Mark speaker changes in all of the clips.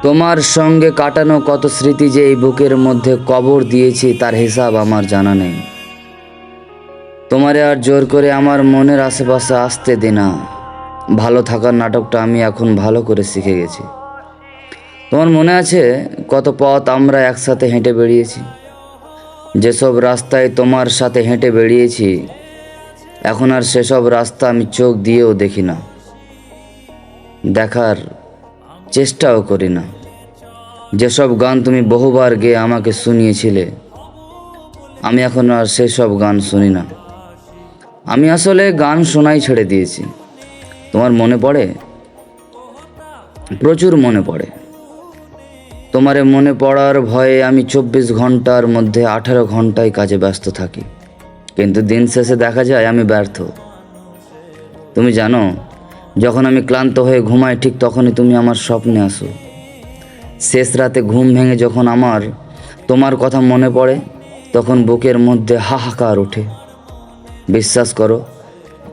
Speaker 1: তোমার সঙ্গে কাটানো কত স্মৃতি যে এই বুকের মধ্যে কবর দিয়েছি তার হিসাব আমার জানা নেই। তোমারে আর জোর করে আমার মনের আশেপাশে আসতে দে না। ভালো থাকার নাটকটা আমি এখন ভালো করে শিখে গেছি। তোমার মনে আছে কত পথ আমরা একসাথে হেঁটে বেরিয়েছি? যেসব রাস্তায় তোমার সাথে হেঁটে বেরিয়েছি এখন আর সেসব রাস্তা আমি চোখ দিয়েও দেখি না, দেখার চেষ্টাও করি না। যেসব গান তুমি বহুবার গেয়ে আমাকে শুনিয়েছিলে আমি এখন আর সেসব গান শুনি না। আমি আসলে গান শোনাই ছেড়ে দিয়েছি। তোমার মনে পড়ে? প্রচুর মনে পড়ে। তোমারে মনে পড়ার ভয়ে আমি 24 ঘন্টার মধ্যে 18 ঘন্টায় কাজে ব্যস্ত থাকি, কিন্তু দিন শেষে দেখা যায় আমি ব্যর্থ। তুমি জানো, যখন আমি ক্লান্ত হয়ে ঘুমাই ঠিক তখনই তুমি আমার স্বপ্নে আসো। শেষ রাতে ঘুম ভেঙে যখন আমার তোমার কথা মনে পড়ে তখন বুকের মধ্যে হাহাকার ওঠে। বিশ্বাস করো,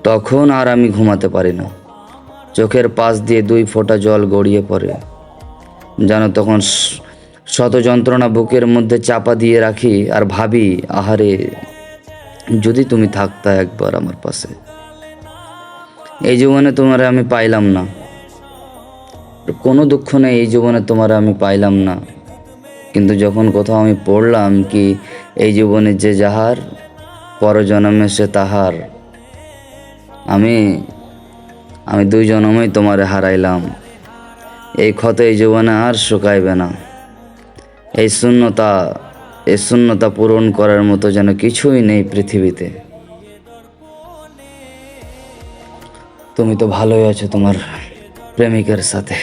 Speaker 1: তখন আর আমি ঘুমাতে পারি না। চোখের পাশ দিয়ে 2 ফোঁটা জল গড়িয়ে পড়ে। জানো, তখন শত যন্ত্রণা বুকের মধ্যে চাপা দিয়ে রাখি আর ভাবি, আহারে যদি তুমি থাকতা একবার আমার পাশে। এই জীবনে তোমারে আমি পাইলাম না, কোনো দুঃখ নেই, এই জীবনে তোমারে আমি পাইলাম না। কিন্তু যখন কোথাও আমি পড়লাম কি এই জীবনে যে যাহার পরজন্মে সে তাহার, আমি 2 জন্মই তোমারে হারাইলাম। এই ক্ষত এই জীবনে আর শুকাইবে না। এই শূন্যতা পূরণ করার মতো যেন কিছুই নেই পৃথিবীতে। তুমি তো ভালোই আছো তোমার প্রেমিকের সাথে।